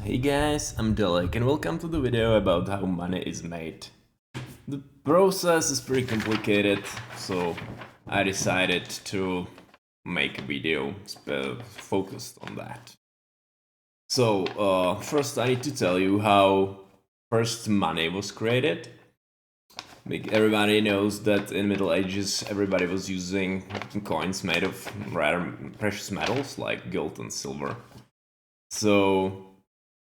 Hey guys, I'm Deliq and welcome to the video about how money is made. The process is pretty complicated, so I decided to make a video focused on that. So, first I need to tell you how first money was created. Everybody knows that in Middle Ages everybody was using coins made of rare precious metals like gold and silver. So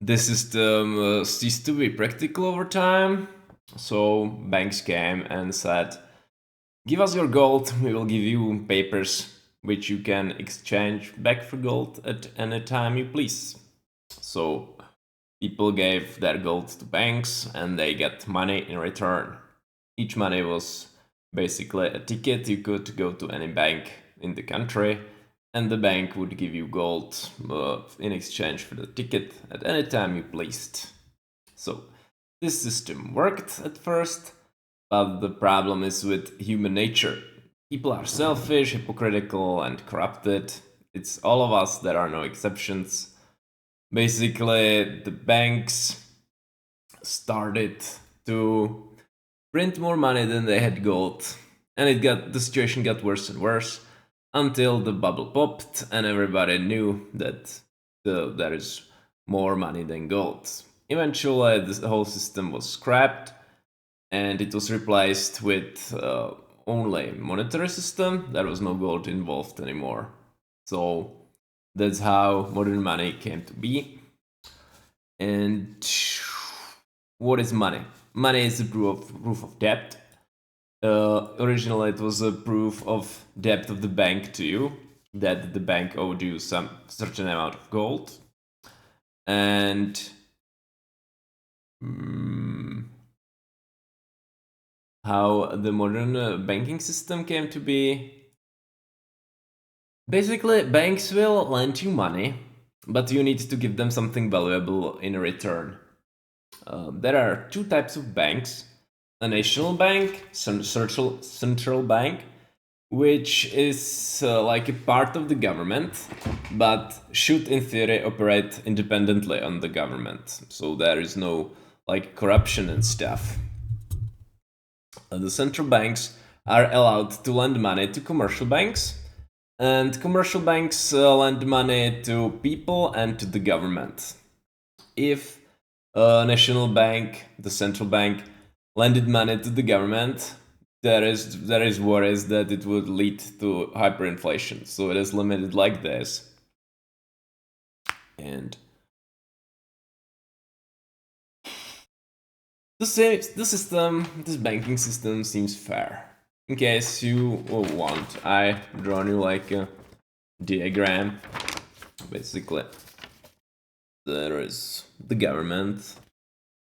this system ceased to be practical over time, so banks came and said, give us your gold, we will give you papers which you can exchange back for gold at any time you please. So people gave their gold to banks and they get money in return. Each money was basically a ticket you could go to any bank in the country, and the bank would give you gold in exchange for the ticket at any time you pleased. So this system worked at first, but the problem is with human nature. People are selfish, hypocritical, and corrupted. It's all of us, there are no exceptions. Basically, the banks started to print more money than they had gold, and the situation got worse and worse until the bubble popped and everybody knew that there is more money than gold. Eventually, the whole system was scrapped and it was replaced with only monetary system. There was no gold involved anymore. So that's how modern money came to be. And what is money? Money is a proof of debt. Originally, it was a proof of debt of the bank to you, that the bank owed you some certain amount of gold. And how the modern banking system came to be. Basically, banks will lend you money, but you need to give them something valuable in return. There are two types of banks: a national bank, central bank, which is like a part of the government, but should in theory operate independently on the government. So there is no like corruption and stuff. The central banks are allowed to lend money to commercial banks, and commercial banks lend money to people and to the government. If a national bank, the central bank, lended money to the government, there is worries that it would lead to hyperinflation. So it is limited like this. And this banking system seems fair. In case you want, I drawn you like a diagram. Basically, there is the government,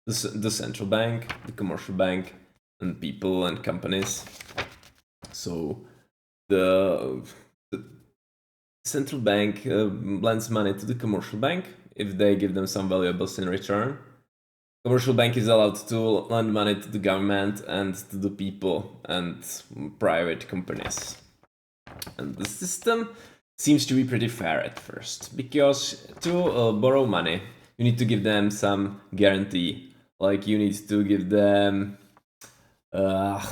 the central bank, the commercial bank, and people and companies. So the central bank lends money to the commercial bank if they give them some valuables in return. Commercial bank is allowed to lend money to the government and to the people and private companies. And the system seems to be pretty fair at first, because to borrow money, you need to give them some guarantee. Like you need to give them, I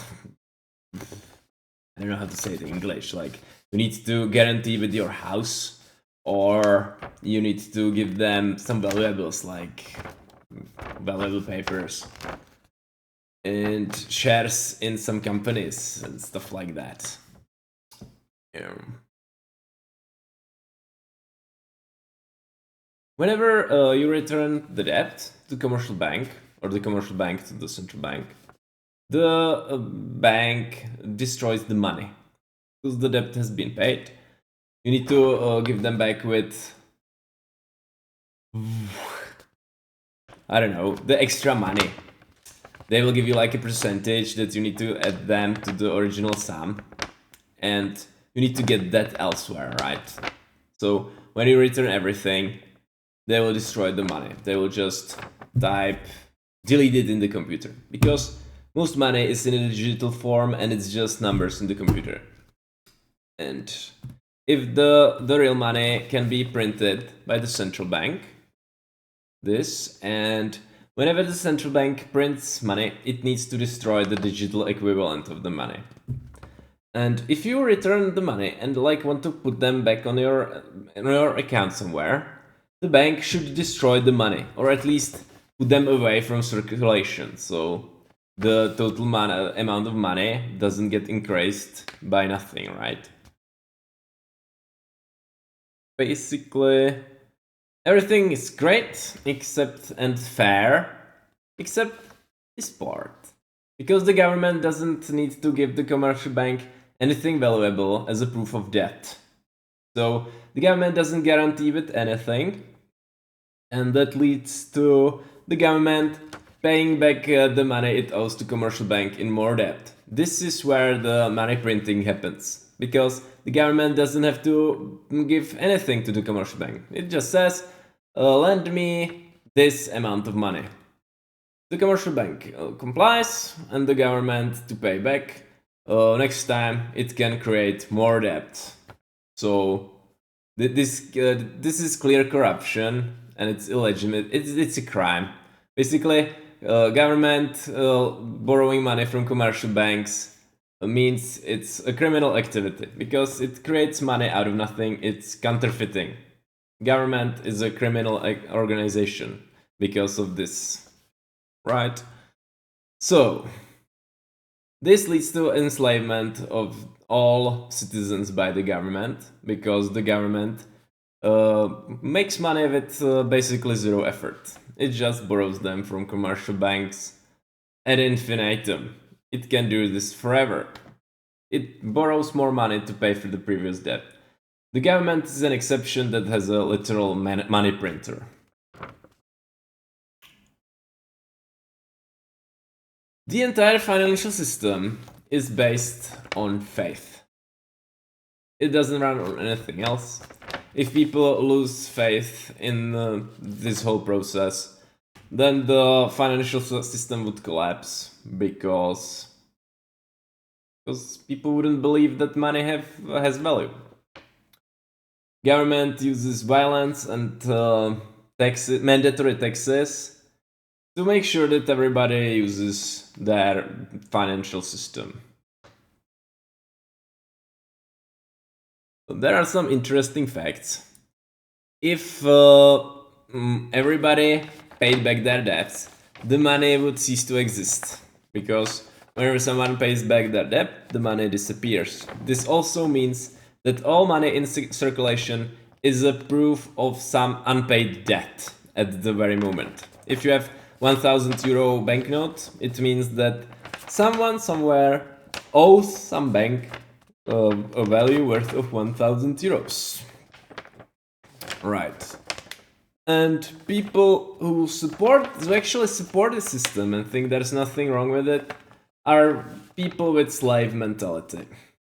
don't know how to say it in English. Like you need to guarantee with your house, or you need to give them some valuables like valuable papers and shares in some companies and stuff like that. Whenever you return the debt to commercial bank or the commercial bank to the central bank, the bank destroys the money because the debt has been paid. You need to give them back with, I don't know, the extra money. They will give you like a percentage that you need to add them to the original sum, and you need to get that elsewhere, right? So when you return everything, they will destroy the money. They will just delete it in the computer, because most money is in a digital form and it's just numbers in the computer. And if the real money can be printed by the central bank, this, and whenever the central bank prints money, it needs to destroy the digital equivalent of the money. And if you return the money and want to put them back on your account somewhere, the bank should destroy the money, or at least put them away from circulation, so the total amount of money doesn't get increased by nothing, right? Basically, everything is great and fair, except this part. Because the government doesn't need to give the commercial bank anything valuable as a proof of debt. So the government doesn't guarantee with anything, and that leads to the government paying back the money it owes to commercial bank in more debt. This is where the money printing happens, because the government doesn't have to give anything to the commercial bank. It just says, lend me this amount of money. The commercial bank complies, and the government to pay back. Next time it can create more debt. So this is clear corruption, and it's illegitimate. It's a crime. Basically, government borrowing money from commercial banks means it's a criminal activity, because it creates money out of nothing. It's counterfeiting. Government is a criminal organization because of this, right? So this leads to enslavement of all citizens by the government, because the government makes money with basically zero effort. It just borrows them from commercial banks ad infinitum. It can do this forever. It borrows more money to pay for the previous debt. The government is an exception that has a literal money printer. The entire financial system is based on faith. It doesn't run on anything else. If people lose faith in this whole process, then the financial system would collapse, because people wouldn't believe that money has value. Government uses violence and mandatory taxes to make sure that everybody uses their financial system. There are some interesting facts. If everybody paid back their debts, the money would cease to exist, because whenever someone pays back their debt, the money disappears. This also means that all money in circulation is a proof of some unpaid debt at the very moment. If you have 1,000 euro banknote, it means that someone somewhere owes some bank a value worth of 1,000 euros. Right. And people who actually support the system and think there's nothing wrong with it are people with slave mentality.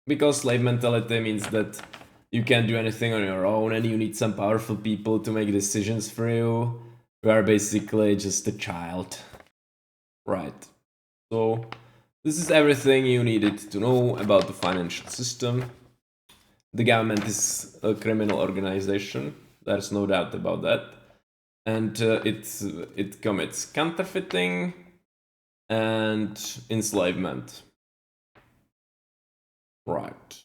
Because slave mentality means that you can't do anything on your own and you need some powerful people to make decisions for you. You are basically just a child. Right. So this is everything you needed to know about the financial system. The government is a criminal organization. There's no doubt about that. And it commits counterfeiting and enslavement. Right.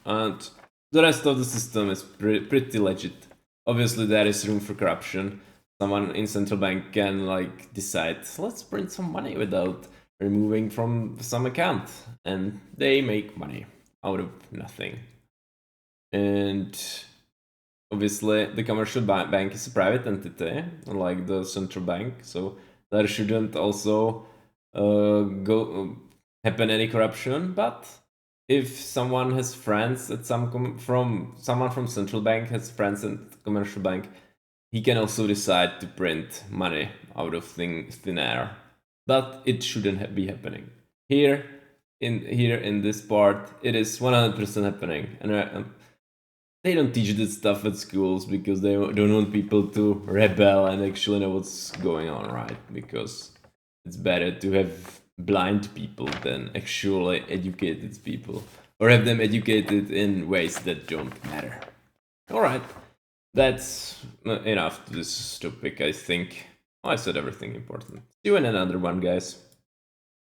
And the rest of the system is pretty legit. Obviously, there is room for corruption. Someone in central bank can decide, let's print some money without removing from some account, and they make money out of nothing. And obviously, the commercial bank is a private entity, like the central bank, so there shouldn't also happen any corruption. But if someone has friends at someone from central bank has friends at commercial bank, he can also decide to print money out of thin air. But it shouldn't be happening. Here in this part, it is 100% happening, and they don't teach this stuff at schools because they don't want people to rebel and actually know what's going on, right? Because it's better to have blind people than actually educated people, or have them educated in ways that don't matter. Alright, that's enough to this topic, I think. Oh, I said everything important. See you in another one, guys.